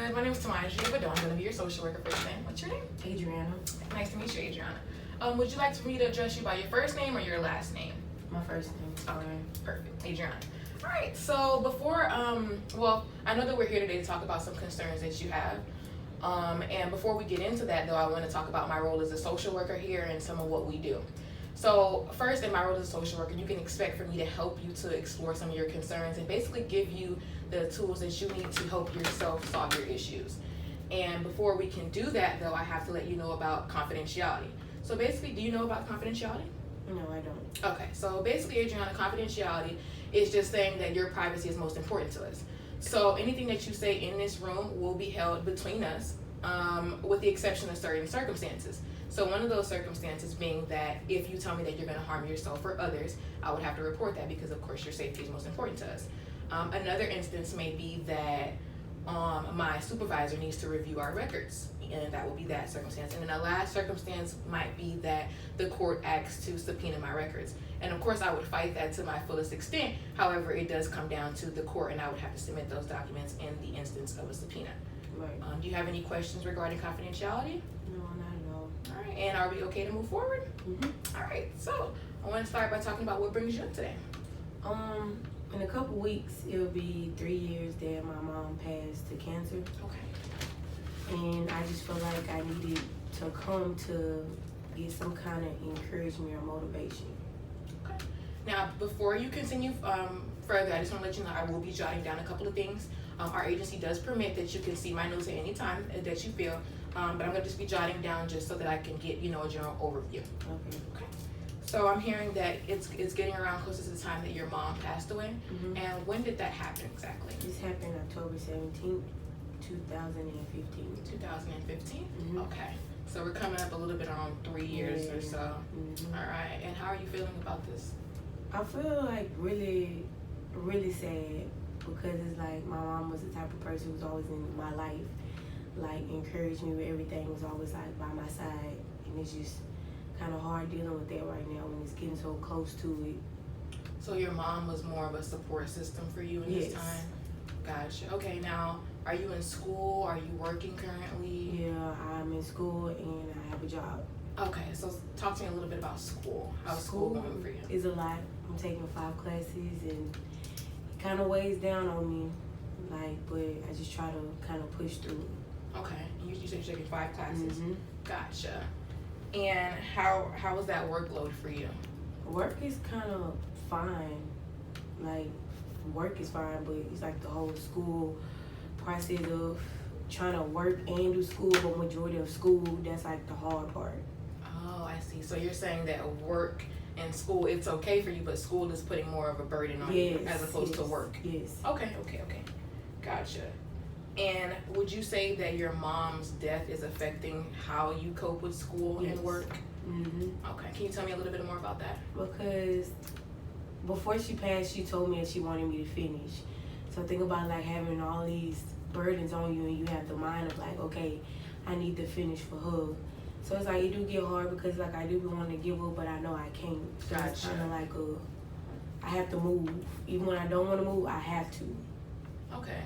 good. My name is Tamaja, but I'm going to be your social worker for today. What's your name? Adriana. Nice to meet you, Adriana. Would you like for me to address you by your first name or your last name? My first name. Okay, perfect. Adriana. All right, so before, I know that we're here today to talk about some concerns that you have. And before we get into that, though, I want to talk about my role as a social worker here and some of what we do. So first, in my role as a social worker, you can expect for me to help you to explore some of your concerns and basically give you the tools that you need to help yourself solve your issues. And before we can do that, though, I have to let you know about confidentiality. So basically, do you know about confidentiality? No, I don't. Okay, so basically, Adriana, confidentiality is just saying that your privacy is most important to us. So anything that you say in this room will be held between us, with the exception of certain circumstances. So one of those circumstances being that if you tell me that you're going to harm yourself or others, I would have to report that because, of course, your safety is most important to us. Another instance may be that my supervisor needs to review our records, and that will be that circumstance. And then the last circumstance might be that the court asks to subpoena my records. And of course, I would fight that to my fullest extent. However, it does come down to the court, and I would have to submit those documents in the instance of a subpoena. Right. Do you have any questions regarding confidentiality? No, not at all. All right, and are we okay to move forward? Mm-hmm. All right, so I want to start by talking about what brings you in today. In a couple weeks, it'll be 3 years that my mom passed to cancer. Okay. And I just feel like I needed to come to get some kind of encouragement or motivation. Okay. Now, before you continue further, I just want to let you know I will be jotting down a couple of things. Our agency does permit that you can see my notes at any time that you feel, but I'm going to just be jotting down just so that I can get, a general overview. Okay. So I'm hearing that it's getting around closer to the time that your mom passed away. Mm-hmm. And when did that happen exactly? This happened October 17th, 2015. 2015? Mm-hmm. Okay. So we're coming up a little bit on 3 years or so. Mm-hmm. All right. And how are you feeling about this? I feel like really, really sad because it's like my mom was the type of person who was always in my life, like encouraged me with everything, was always like by my side, and it's just kind of hard dealing with that right now when it's getting so close to it. So your mom was more of a support system for you in this time? Gotcha. Okay, now, are you in school? Are you working currently? Yeah, I'm in school and I have a job. Okay, so talk to me a little bit about school. How's school going for you? Is a lot. I'm taking 5 classes and it kind of weighs down on me, but I just try to kind of push through. Okay, you said you're taking 5 classes. Mm-hmm. Gotcha. And how was that workload for you? Work is kind of fine. Like, work is fine, but it's like the whole school process of trying to work and do school, but majority of school, that's like the hard part. Oh, I see. So you're saying that work and school, it's okay for you, but school is putting more of a burden on you as opposed to work. Yes. Okay. Gotcha. And would you say that your mom's death is affecting how you cope with school and work? Mm-hmm. Okay. Can you tell me a little bit more about that? Because before she passed, she told me that she wanted me to finish. So think about like having all these burdens on you and you have the mind of like, okay, I need to finish for her. So it's like it do get hard because like I do want to give up, but I know I can't. So it's kind of like I have to move. Even when I don't want to move, I have to. Okay,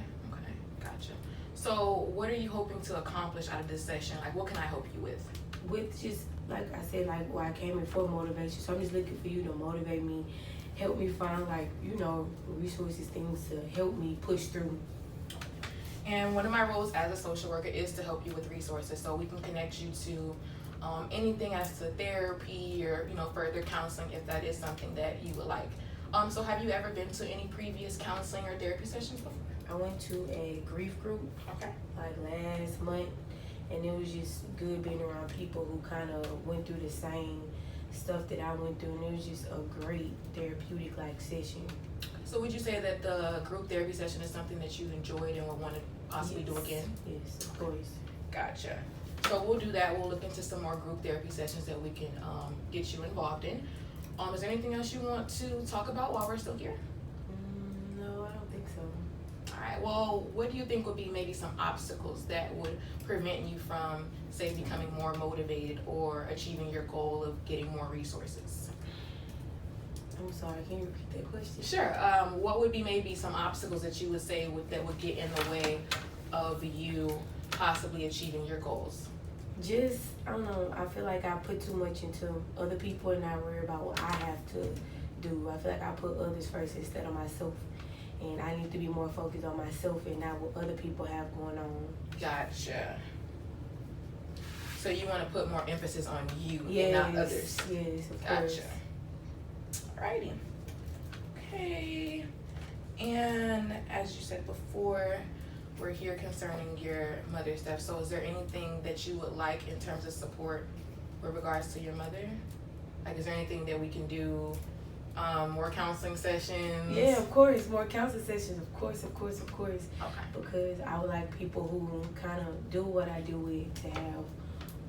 gotcha. So what are you hoping to accomplish out of this session? Like, what can I help you with? With just, like I said, like where I came in for motivation. So I'm just looking for you to motivate me, help me find resources, things to help me push through. And one of my roles as a social worker is to help you with resources, so we can connect you to anything as to therapy or further counseling if that is something that you would like. So have you ever been to any previous counseling or therapy sessions before? I went to a grief group like last month, and it was just good being around people who kind of went through the same stuff that I went through, and it was just a great therapeutic session. So would you say that the group therapy session is something that you enjoyed and would want to possibly do again? Yes, of course. Gotcha. So we'll do that. We'll look into some more group therapy sessions that we can get you involved in. Is there anything else you want to talk about while we're still here? No, I don't think so. All right. Well, what do you think would be maybe some obstacles that would prevent you from, say, becoming more motivated or achieving your goal of getting more resources? I'm sorry, can you repeat that question? Sure. What would be maybe some obstacles that you would say that would get in the way of you possibly achieving your goals? Just, I don't know, I feel like I put too much into other people and I worry about what I have to do. I feel like I put others first instead of myself. And I need to be more focused on myself and not what other people have going on. Gotcha. So you want to put more emphasis on you Yes, and not others. yes, of course. Gotcha. Alrighty. Okay. And as you said before, we're here concerning your mother stuff. So is there anything that you would like in terms of support with regards to your mother? Like, is there anything that we can do? More counseling sessions? Yeah, of course. More counseling sessions. Of course. Okay. Because I would like people who kind of do what I do with to have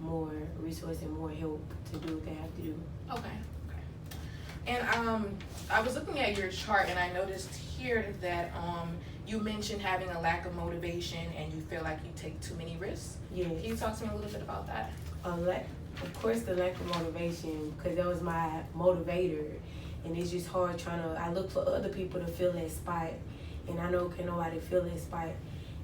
more resource and more help to do what they have to do. Okay. And I was looking at your chart and I noticed here that you mentioned having a lack of motivation and you feel like you take too many risks. Yeah. Can you talk to me a little bit about that? Of course, the lack of motivation, because that was my motivator. And it's just hard I look for other people to fill that spot. And I know can nobody fill that spot.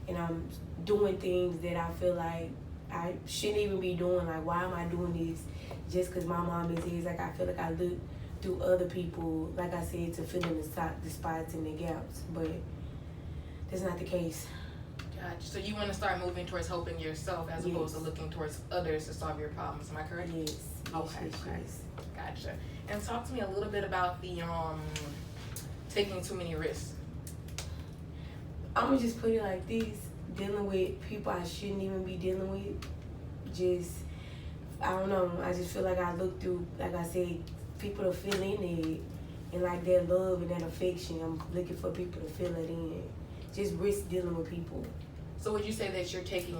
And I'm doing things that I feel like I shouldn't even be doing. Like, why am I doing this? Just because my mom is here. It's like I feel like I look through other people, like I said, to fill in the spots and the gaps. But that's not the case. Gotcha. So you want to start moving towards helping yourself as opposed to looking towards others to solve your problems. Am I correct? Yes. Okay. Yes. Gotcha. And talk to me a little bit about the taking too many risks. I'm gonna just put it like this: dealing with people I shouldn't even be dealing with. Just, I don't know. I just feel like I look through, like I said, people to fill in it, and like that love and that affection. I'm looking for people to fill it in. Just risk dealing with people. So would you say that you're taking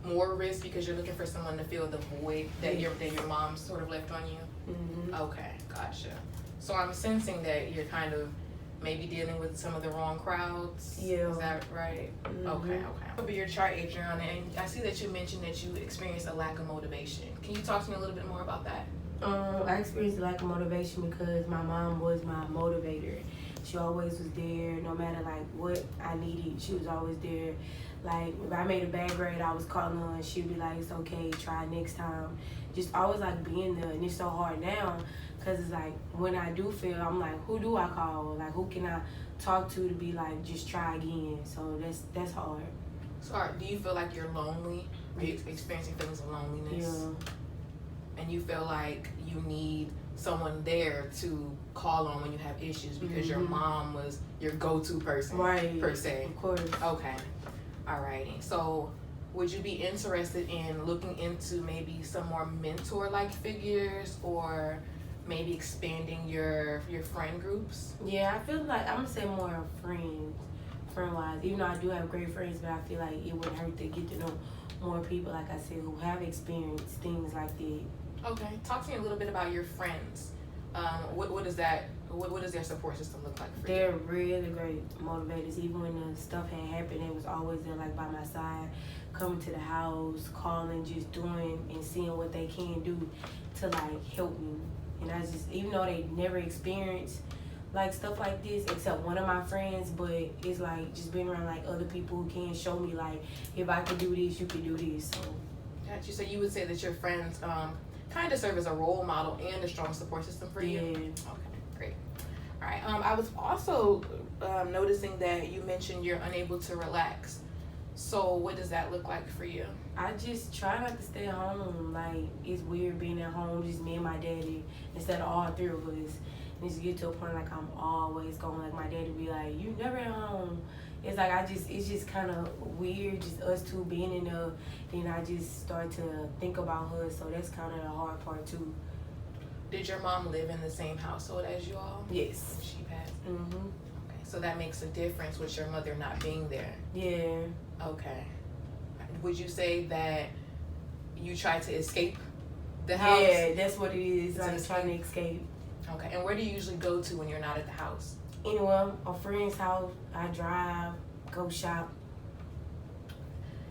more risk because you're looking for someone to fill the void that your mom sort of left on you? Mm-hmm. Okay, gotcha. So I'm sensing that you're kind of maybe dealing with some of the wrong crowds. Yeah. Is that right? Mm-hmm. Okay. What about your chart, Adriana? And I see that you mentioned that you experienced a lack of motivation. Can you talk to me a little bit more about that? I experienced a lack of motivation because my mom was my motivator. She always was there, no matter like what I needed. She was always there. Like if I made a bad grade, I was calling her and she'd be like, "It's okay, try next time." Just always like being there, and it's so hard now because it's like when I do fail, I'm like, who do I call? Like who can I talk to be like, just try again? So that's hard. So do you feel like you're lonely? Are you experiencing feelings of loneliness? Yeah. And you feel like you need someone there to call on when you have issues because your mom was your go-to person, Right. per se. Of course. Okay. Alrighty. So would you be interested in looking into maybe some more mentor-like figures or maybe expanding your friend groups? Yeah, I feel like I'm gonna say more friend-wise. Even though I do have great friends, but I feel like it wouldn't hurt to get to know more people, like I said, who have experienced things like that. Okay. Talk to me a little bit about your friends. What is that? What does their support system look like for you? They're really great motivators. Even when the stuff had happened, they was always there, like by my side, coming to the house, calling, just doing and seeing what they can do to like help me. And I just, even though they never experienced like stuff like this, except one of my friends, but it's like just being around like other people who can show me like, if I can do this, you can do this. So. Got you. So you would say that your friends kind of serve as a role model and a strong support system for you? Yeah. Okay, great. All right. I was also noticing that you mentioned you're unable to relax. So what does that look like for you? I just try not to stay at home. Like, it's weird being at home, just me and my daddy, instead of all three of us. And just get to a point like I'm always going, like my daddy be like, "You never at home." It's like it's just kind of weird, just us two being in there. Then I just start to think about her, so that's kind of the hard part too. Did your mom live in the same household as you all? Yes. She passed. Mhm. Okay, so that makes a difference with your mother not being there. Yeah. Okay. Would you say that you try to escape the house? Yeah, that's what it is. It's an Like trying to escape. Okay, and where do you usually go to when you're not at the house? Anywhere, a friend's house, I drive, go shop.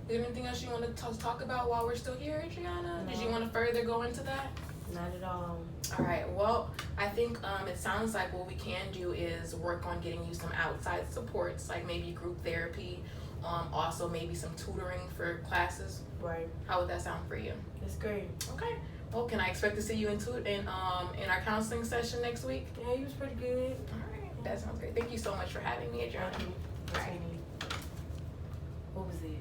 Is there anything else you want to talk about while we're still here, Adriana? No. Did you want to further go into that? Not at all. All right. Well, I think it sounds like what we can do is work on getting you some outside supports, like maybe group therapy Also maybe some tutoring for classes. Right. How would that sound for you? That's great. Okay. Well, can I expect to see you in our counseling session next week? Yeah, he was pretty good. All right, that sounds great. Thank you so much for having me, Adriana. What was it?